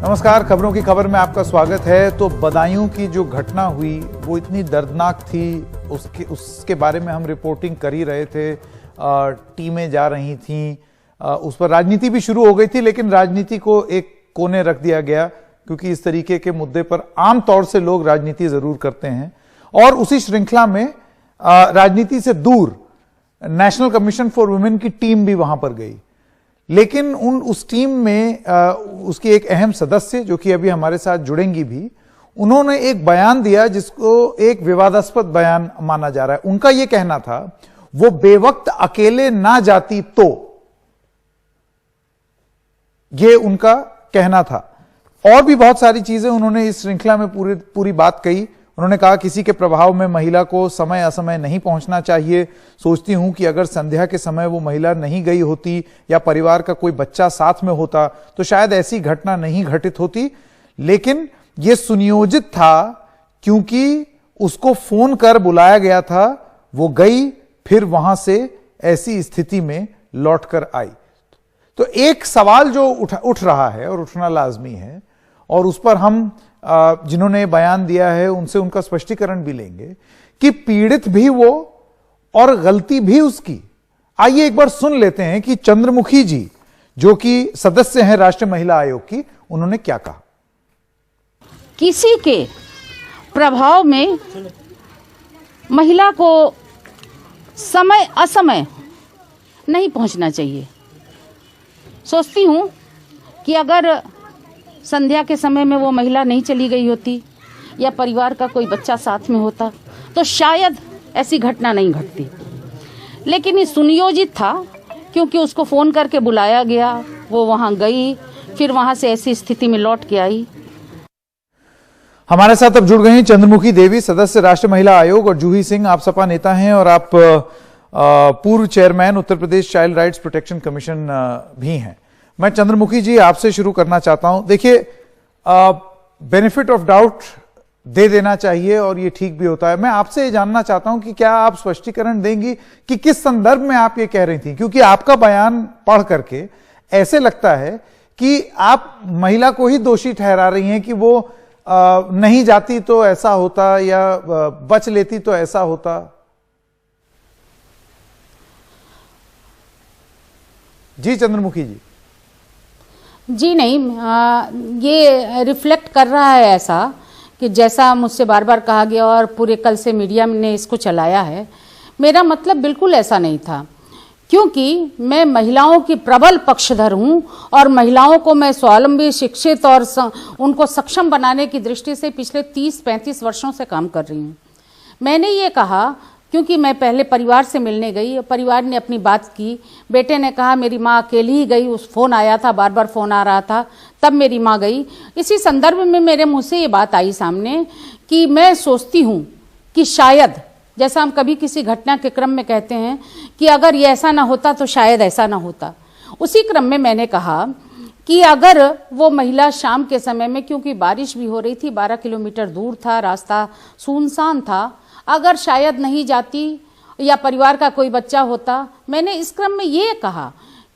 नमस्कार, खबरों की खबर में आपका स्वागत है। तो बदायूं की जो घटना हुई वो इतनी दर्दनाक थी, उसके बारे में हम रिपोर्टिंग कर ही रहे थे। टीमें जा रही थीं, उस पर राजनीति भी शुरू हो गई थी, लेकिन राजनीति को एक कोने रख दिया गया क्योंकि इस तरीके के मुद्दे पर आमतौर से लोग राजनीति जरूर करते हैं। और उसी श्रृंखला में राजनीति से दूर नेशनल कमीशन फॉर वुमेन की टीम भी वहां पर गई, लेकिन उस टीम में उसकी एक अहम सदस्य जो कि अभी हमारे साथ जुड़ेंगी भी, उन्होंने एक बयान दिया जिसको एक विवादास्पद बयान माना जा रहा है। उनका यह कहना था वो बेवक्त अकेले ना जाती तो, ये उनका कहना था। और भी बहुत सारी चीजें उन्होंने इस श्रृंखला में पूरी बात कही। उन्होंने कहा किसी के प्रभाव में महिला को समय असमय नहीं पहुंचना चाहिए। सोचती हूं कि अगर संध्या के समय वो महिला नहीं गई होती या परिवार का कोई बच्चा साथ में होता तो शायद ऐसी घटना नहीं घटित होती, लेकिन ये सुनियोजित था क्योंकि उसको फोन कर बुलाया गया था, वो गई, फिर वहां से ऐसी स्थिति में लौटकर आई। तो एक सवाल जो उठ रहा है और उठना लाजमी है, और उस पर हम जिन्होंने बयान दिया है उनसे उनका स्पष्टीकरण भी लेंगे कि पीड़ित भी वो और गलती भी उसकी। आइए एक बार सुन लेते हैं कि चंद्रमुखी जी, जो कि सदस्य हैं राष्ट्रीय महिला आयोग की, उन्होंने क्या कहा। किसी के प्रभाव में महिला को समय असमय नहीं पहुंचना चाहिए। सोचती हूं कि अगर संध्या के समय में वो महिला नहीं चली गई होती या परिवार का कोई बच्चा साथ में होता तो शायद ऐसी घटना नहीं घटती, लेकिन ये सुनियोजित था क्योंकि उसको फोन करके बुलाया गया, वो वहां गई, फिर वहां से ऐसी स्थिति में लौट के आई। हमारे साथ अब जुड़ गई चंद्रमुखी देवी, सदस्य राष्ट्रीय महिला आयोग, और जूही सिंह, आप सपा नेता हैं और आप पूर्व chairman Uttar Pradesh child rights protection commission भी हैं। मैं चंद्रमुखी जी आपसे शुरू करना चाहता हूं। देखिए, बेनिफिट ऑफ डाउट दे देना चाहिए और ये ठीक भी होता है। मैं आपसे ये जानना चाहता हूं कि क्या आप स्पष्टीकरण देंगी कि किस संदर्भ में आप ये कह रही थी, क्योंकि आपका बयान पढ़ करके ऐसे लगता है कि आप महिला को ही दोषी ठहरा रही हैं कि वो नहीं जाती तो ऐसा होता या बच लेती तो ऐसा होता। जी चंद्रमुखी जी नहीं, ये रिफ्लेक्ट कर रहा है ऐसा कि जैसा मुझसे बार बार कहा गया और पूरे कल से मीडिया ने इसको चलाया है। मेरा मतलब बिल्कुल ऐसा नहीं था, क्योंकि मैं महिलाओं की प्रबल पक्षधर हूं और महिलाओं को मैं स्वावलंबी, शिक्षित और उनको सक्षम बनाने की दृष्टि से पिछले 30-35 वर्षों से काम कर रही हूं। मैंने ये कहा क्योंकि मैं पहले परिवार से मिलने गई, परिवार ने अपनी बात की, बेटे ने कहा मेरी माँ अकेली ही गई, उस फोन आया था, बार बार फोन आ रहा था, तब मेरी माँ गई। इसी संदर्भ में मेरे मुंह से ये बात आई सामने कि मैं सोचती हूँ कि शायद, जैसा हम कभी किसी घटना के क्रम में कहते हैं कि अगर ये ऐसा ना होता तो शायद ऐसा ना होता, उसी क्रम में मैंने कहा कि अगर वो महिला शाम के समय में, क्योंकि बारिश भी हो रही थी, 12 किलोमीटर दूर था, रास्ता सुनसान था, अगर शायद नहीं जाती या परिवार का कोई बच्चा होता, मैंने इस क्रम में ये कहा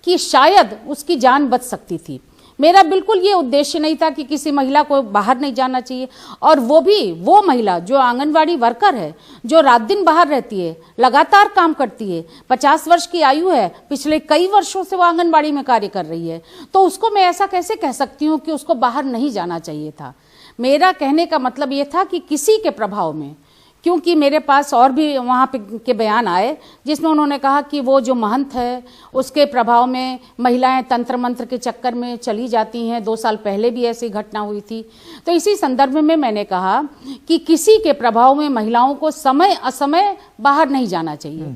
कि शायद उसकी जान बच सकती थी। मेरा बिल्कुल ये उद्देश्य नहीं था कि किसी महिला को बाहर नहीं जाना चाहिए, और वो भी वो महिला जो आंगनवाड़ी वर्कर है, जो रात दिन बाहर रहती है, लगातार काम करती है, 50 वर्ष की आयु है, पिछले कई वर्षों से वो आंगनवाड़ी में कार्य कर रही है, तो उसको मैं ऐसा कैसे कह सकती हूँ कि उसको बाहर नहीं जाना चाहिए था। मेरा कहने का मतलब ये था कि किसी के प्रभाव में, क्योंकि मेरे पास और भी वहाँ पे के बयान आए जिसमें उन्होंने कहा कि वो जो महंत है उसके प्रभाव में महिलाएं तंत्र मंत्र के चक्कर में चली जाती हैं। 2 साल पहले भी ऐसी घटना हुई थी। तो इसी संदर्भ में मैंने कहा कि किसी के प्रभाव में महिलाओं को समय असमय बाहर नहीं जाना चाहिए।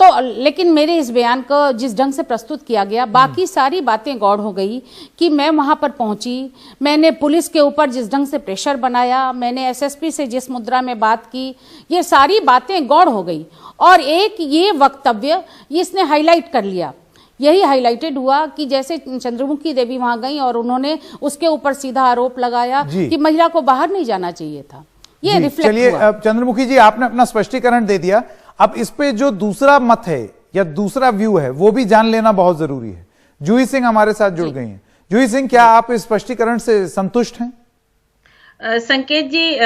तो लेकिन मेरे इस बयान को जिस ढंग से प्रस्तुत किया गया, बाकी सारी बातें गौड़ हो गई कि मैं वहां पर पहुंची, मैंने पुलिस के ऊपर जिस ढंग से प्रेशर बनाया, मैंने एसएसपी से जिस मुद्रा में बात की, ये सारी बातें गौड़ हो गई। और एक ये वक्तव्य इसने हाईलाइट कर लिया, यही हाईलाइटेड हुआ कि जैसे चंद्रमुखी देवी वहां गई और उन्होंने उसके ऊपर सीधा आरोप लगाया कि महिला को बाहर नहीं जाना चाहिए था। ये रिफ्लेक्ट हुआ। चलिए चंद्रमुखी जी, आपने अपना स्पष्टीकरण दे दिया। अब इस पे जो दूसरा मत है या दूसरा व्यू है वो भी जान लेना बहुत जरूरी है। जूही सिंह हमारे साथ जुड़ गई हैं। जूही सिंह, क्या आप इस स्पष्टीकरण से संतुष्ट हैं? संकेत जी,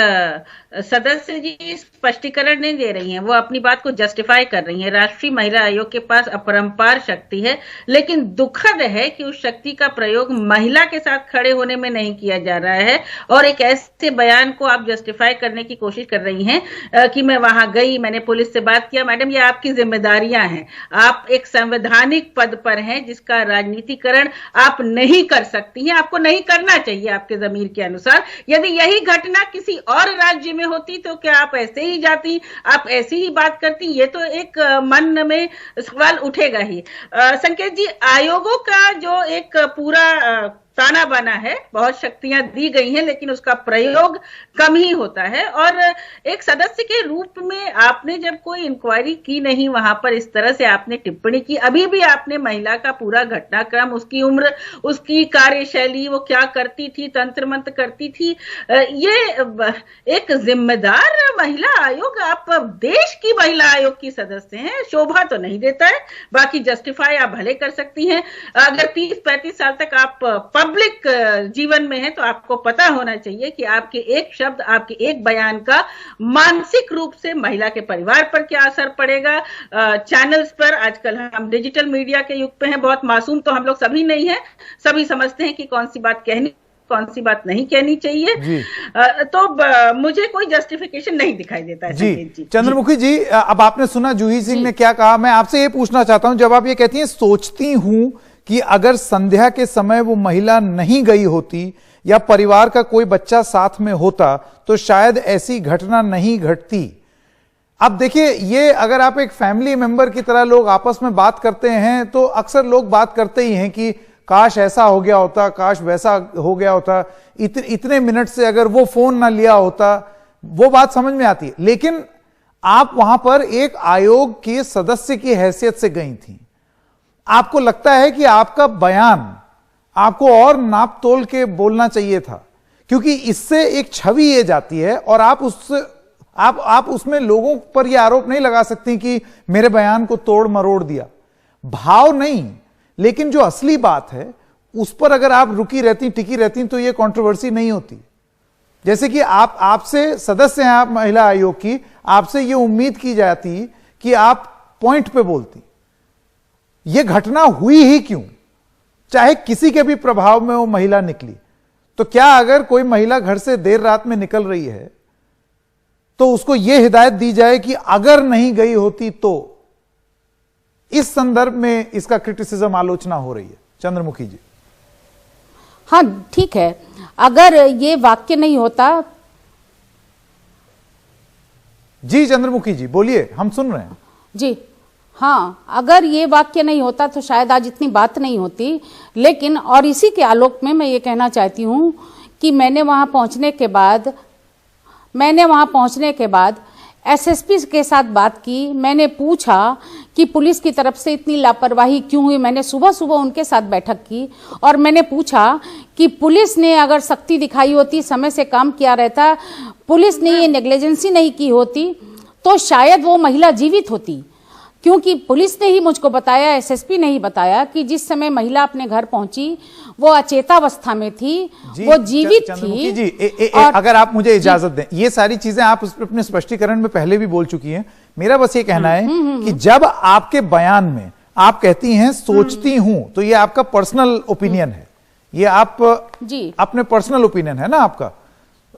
सदस्य जी स्पष्टीकरण नहीं दे रही हैं, वो अपनी बात को जस्टिफाई कर रही हैं। राष्ट्रीय महिला आयोग के पास अपरंपार शक्ति है, लेकिन दुखद है कि उस शक्ति का प्रयोग महिला के साथ खड़े होने में नहीं किया जा रहा है। और एक ऐसे बयान को आप जस्टिफाई करने की कोशिश कर रही हैं कि मैं वहां गई, मैंने पुलिस से बात किया। मैडम, ये आपकी जिम्मेदारियां हैं। आप एक संवैधानिक पद पर हैं जिसका राजनीतिकरण आप नहीं कर सकती हैं, आपको नहीं करना चाहिए आपके जमीर के अनुसार। यदि यही घटना किसी और राज्य में होती तो क्या आप ऐसे ही जाती, आप ऐसी ही बात करती? ये तो एक मन में सवाल उठेगा ही। संकेत जी, आयोगों का जो एक पूरा ताना बाना है, बहुत शक्तियां दी गई हैं, लेकिन उसका प्रयोग कम ही होता है। और एक सदस्य के रूप में आपने जब कोई इंक्वायरी की नहीं, वहां पर इस तरह से आपने टिप्पणी की, अभी भी आपने महिला का पूरा घटनाक्रम, उसकी उम्र, उसकी कार्यशैली, वो क्या करती थी, तंत्र मंत्र करती थी, ये एक जिम्मेदार महिला आयोग, आप देश की महिला आयोग की सदस्य हैं, शोभा तो नहीं देता है। बाकी जस्टिफाई आप भले कर सकती हैं। अगर 30-35 साल तक आप पब्लिक जीवन में है तो आपको पता होना चाहिए कि आपके एक शब्द, आपके एक बयान का मानसिक रूप से महिला के परिवार पर क्या असर पड़ेगा। चैनल्स पर आजकल हम डिजिटल मीडिया के युग पे हैं, बहुत मासूम तो हम लोग सभी नहीं हैं, सभी समझते हैं कि कौन सी बात कहनी, कौन सी बात नहीं कहनी चाहिए। तो मुझे कोई जस्टिफिकेशन नहीं दिखाई देता है। जी चंद्रमुखी जी, अब आपने सुना जूही सिंह ने क्या कहा। मैं आपसे ये पूछना चाहता हूं, जब आप ये कहती हैं सोचती हूं कि अगर संध्या के समय वो महिला नहीं गई होती या परिवार का कोई बच्चा साथ में होता तो शायद ऐसी घटना नहीं घटती। अब देखिए, ये अगर आप एक फैमिली मेंबर की तरह लोग आपस में बात करते हैं तो अक्सर लोग बात करते ही हैं कि काश ऐसा हो गया होता, काश वैसा हो गया होता, इतने मिनट से अगर वो फोन ना लिया होता, वो बात समझ में आती है। लेकिन आप वहां पर एक आयोग के सदस्य की हैसियत से गई थी। आपको लगता है कि आपका बयान आपको और नाप तोल के बोलना चाहिए था, क्योंकि इससे एक छवि ये जाती है और आप उसमें लोगों पर यह आरोप नहीं लगा सकती कि मेरे बयान को तोड़ मरोड़ दिया। भाव नहीं, लेकिन जो असली बात है उस पर अगर आप रुकी रहती, टिकी रहती, तो यह कंट्रोवर्सी नहीं होती। जैसे कि आपसे सदस्य हैं आप महिला आयोग की, आपसे यह उम्मीद की जाती कि आप पॉइंट पे बोलती। यह घटना हुई ही क्यों, चाहे किसी के भी प्रभाव में वो महिला निकली। तो क्या अगर कोई महिला घर से देर रात में निकल रही है तो उसको यह हिदायत दी जाए कि अगर नहीं गई होती तो? इस संदर्भ में इसका क्रिटिसिज्म, आलोचना हो रही है। चंद्रमुखी जी। हाँ ठीक है, अगर ये वाक्य नहीं होता। जी चंद्रमुखी जी बोलिए, हम सुन रहे हैं। जी हाँ, अगर ये वाक्य नहीं होता तो शायद आज इतनी बात नहीं होती। लेकिन और इसी के आलोक में मैं ये कहना चाहती हूँ कि मैंने वहाँ पहुँचने के बाद एसएसपी के साथ बात की। मैंने पूछा कि पुलिस की तरफ से इतनी लापरवाही क्यों हुई। मैंने सुबह सुबह उनके साथ बैठक की और मैंने पूछा कि पुलिस ने अगर सख्ती दिखाई होती, समय से काम किया रहता, पुलिस ने ये नेग्लिजेंसी नहीं की होती तो शायद वो महिला जीवित होती। क्योंकि पुलिस ने ही मुझको बताया, एसएसपी ने ही बताया कि जिस समय महिला अपने घर पहुंची वो अचेतावस्था में थी, वो जीवित थी। जी अगर आप मुझे इजाजत दें, ये सारी चीजें आप अपने स्पष्टीकरण में पहले भी बोल चुकी हैं। मेरा बस ये कहना है कि जब आपके बयान में आप कहती हैं सोचती हूं, तो ये आपका पर्सनल ओपिनियन है, ये आप अपने पर्सनल ओपिनियन है ना आपका।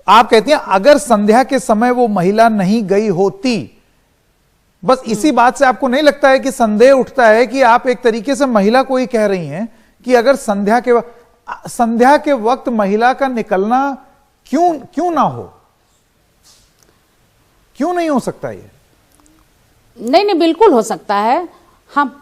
आप कहती हैं अगर संध्या के समय वो महिला नहीं गई होती, बस इसी बात से आपको नहीं लगता है कि संदेह उठता है कि आप एक तरीके से महिला को ही कह रही हैं कि अगर संध्या के वक्त महिला का निकलना क्यों ना हो, क्यों नहीं हो सकता ये? नहीं, बिल्कुल हो सकता है। हम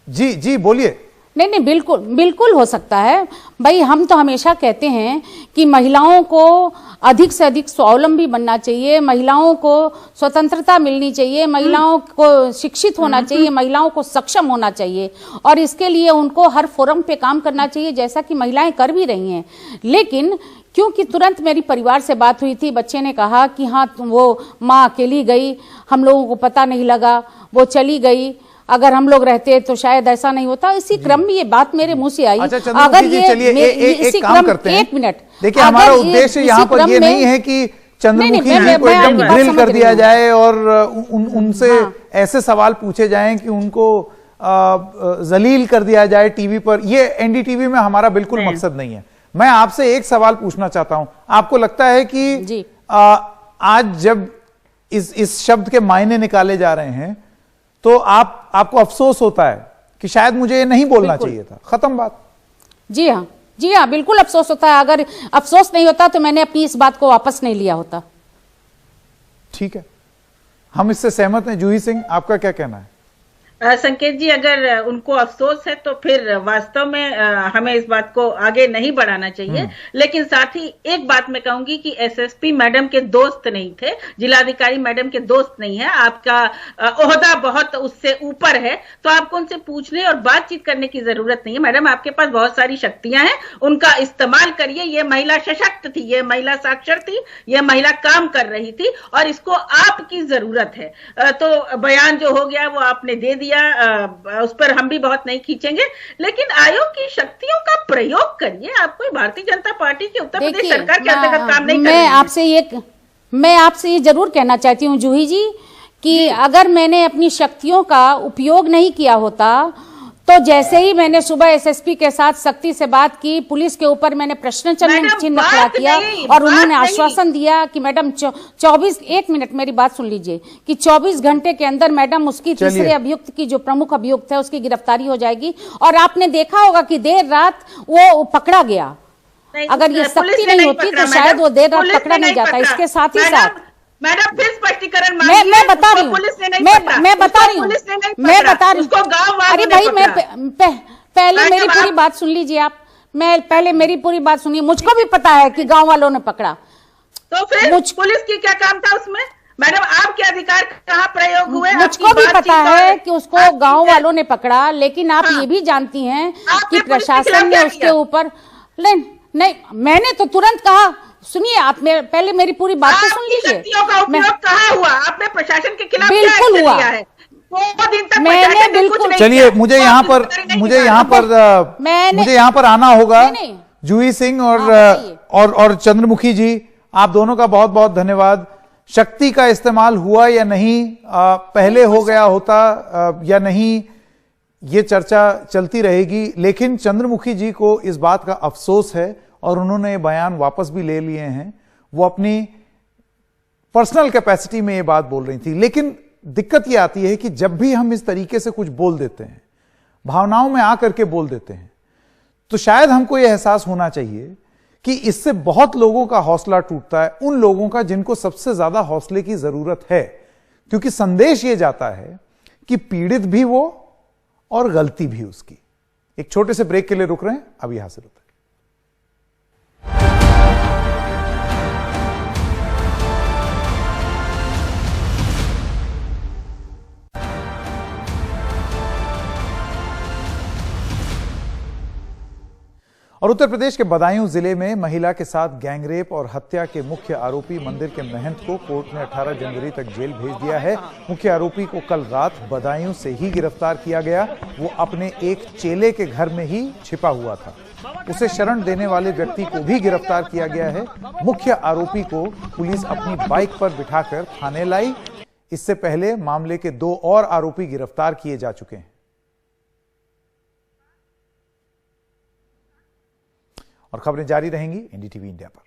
जी बोलिए। नहीं, बिल्कुल हो सकता है भाई। हम तो हमेशा कहते हैं कि महिलाओं को अधिक से अधिक स्वावलंबी बनना चाहिए, महिलाओं को स्वतंत्रता मिलनी चाहिए, महिलाओं को शिक्षित होना चाहिए, महिलाओं को सक्षम होना चाहिए और इसके लिए उनको हर फोरम पे काम करना चाहिए, जैसा कि महिलाएं कर भी रही हैं। लेकिन क्योंकि तुरंत मेरी परिवार से बात हुई थी, बच्चे ने कहा कि हाँ वो माँ अकेली गई, हम लोगों को पता नहीं लगा, वो चली गई। अगर हम लोग रहते तो शायद ऐसा नहीं होता। इसी क्रम में ये बात मेरे मुंह से आई। अच्छा चंद्रमुखी जी, चलिए एक काम करते हैं, एक मिनट, देखिए हमारा उद्देश्य यहाँ पर ये नहीं है कि चंद्रमुखी जी को एकदम ग्रिल कर दिया जाए और उनसे ऐसे सवाल पूछे जाएं कि उनको जलील कर दिया जाए टीवी पर। ये एनडीटीवी में हमारा बिल्कुल मकसद नहीं है। मैं आपसे एक सवाल पूछना चाहता हूं, आपको लगता है कि आज जब इस शब्द के मायने निकाले जा रहे हैं तो आपको अफसोस होता है कि शायद मुझे ये नहीं बोलना चाहिए था, खत्म बात? जी हाँ, बिल्कुल अफसोस होता है। अगर अफसोस नहीं होता तो मैंने अपनी इस बात को वापस नहीं लिया होता। ठीक है, हम इससे सहमत हैं। जूही सिंह, आपका क्या कहना है? संकेत जी, अगर उनको अफसोस है तो फिर वास्तव में हमें इस बात को आगे नहीं बढ़ाना चाहिए। लेकिन साथ ही एक बात मैं कहूंगी कि एसएसपी मैडम के दोस्त नहीं थे, जिलाधिकारी मैडम के दोस्त नहीं है। आपका ओहदा बहुत उससे ऊपर है, तो आपको उनसे पूछने और बातचीत करने की जरूरत नहीं है। मैडम, आपके पास बहुत सारी शक्तियां हैं, उनका इस्तेमाल करिए। ये महिला सशक्त थी, ये महिला साक्षर थी, ये महिला काम कर रही थी और इसको आपकी जरूरत है। तो बयान जो हो गया वो आपने दे दिया, उस पर हम भी बहुत नहीं खींचेंगे, लेकिन आयोग की शक्तियों का प्रयोग करिए। आप कोई भारतीय जनता पार्टी की उत्तर प्रदेश सरकार के अंतर्गत काम नहीं कर रहे हैं। मैं आपसे ये जरूर कहना चाहती हूँ जूही जी कि अगर मैंने अपनी शक्तियों का उपयोग नहीं किया होता तो जैसे ही मैंने सुबह एसएसपी के साथ सख्ती से बात की, पुलिस के ऊपर मैंने प्रश्न चिन्ह खड़ा किया और उन्होंने आश्वासन दिया कि मैडम 1 मिनट मेरी बात सुन लीजिए, कि 24 घंटे के अंदर मैडम उसकी तीसरे अभियुक्त की जो प्रमुख अभियुक्त है उसकी गिरफ्तारी हो जाएगी। और आपने देखा होगा कि देर रात वो पकड़ा गया। अगर ये सख्ती नहीं होती तो शायद वो देर रात पकड़ा नहीं जाता। इसके साथ ही साथ मैडम फिर स्पष्टीकरण मैं बता रही हूँ, मैं बता रही हूँ, अरे भाई मैं पहले मेरी पूरी बात सुन लीजिए आप। पहले मेरी पूरी बात सुनिए। मुझको भी पता है कि गांव वालों ने पकड़ा, तो फिर पुलिस की क्या काम था उसमें? मैडम, आपके अधिकार कहाँ प्रयोग हुए? मुझको भी पता है कि उसको गांव वालों ने पकड़ा, लेकिन आप ये भी जानती हैं कि प्रशासन ने उसके ऊपर नहीं, मैंने तो तुरंत कहा, सुनिए आप पहले मेरी पूरी बात तो सुन लीजिए। शक्तियों का उपयोग कहाँ हुआ? आपने प्रशासन के खिलाफ बिल्कुल हुआ, मैंने बिल्कुल। चलिए, मुझे यहाँ पर आना होगा। जूही सिंह और चंद्रमुखी जी, आप दोनों का बहुत बहुत धन्यवाद। शक्ति का इस्तेमाल हुआ या नहीं, पहले हो गया होता या नहीं, ये चर्चा चलती रहेगी। लेकिन चंद्रमुखी जी को इस बात का अफसोस है और उन्होंने ये बयान वापस भी ले लिए हैं। वो अपनी पर्सनल कैपेसिटी में ये बात बोल रही थी। लेकिन दिक्कत ये आती है कि जब भी हम इस तरीके से कुछ बोल देते हैं, भावनाओं में आकर के बोल देते हैं, तो शायद हमको ये एहसास होना चाहिए कि इससे बहुत लोगों का हौसला टूटता है, उन लोगों का जिनको सबसे ज्यादा हौसले की जरूरत है। क्योंकि संदेश ये जाता है कि पीड़ित भी वो और गलती भी उसकी। एक छोटे से ब्रेक के लिए रुक रहे हैं, अभी हाजिर होता है। और उत्तर प्रदेश के बदायूं जिले में महिला के साथ गैंगरेप और हत्या के मुख्य आरोपी मंदिर के महंत को कोर्ट ने 18 जनवरी तक जेल भेज दिया है। मुख्य आरोपी को कल रात बदायूं से ही गिरफ्तार किया गया। वो अपने एक चेले के घर में ही छिपा हुआ था। उसे शरण देने वाले व्यक्ति को भी गिरफ्तार किया गया है। मुख्य आरोपी को पुलिस अपनी बाइक पर बिठाकर थाने लाई। इससे पहले मामले के 2 और आरोपी गिरफ्तार किए जा चुके हैं। और खबरें जारी रहेंगी एनडीटीवी इंडिया पर।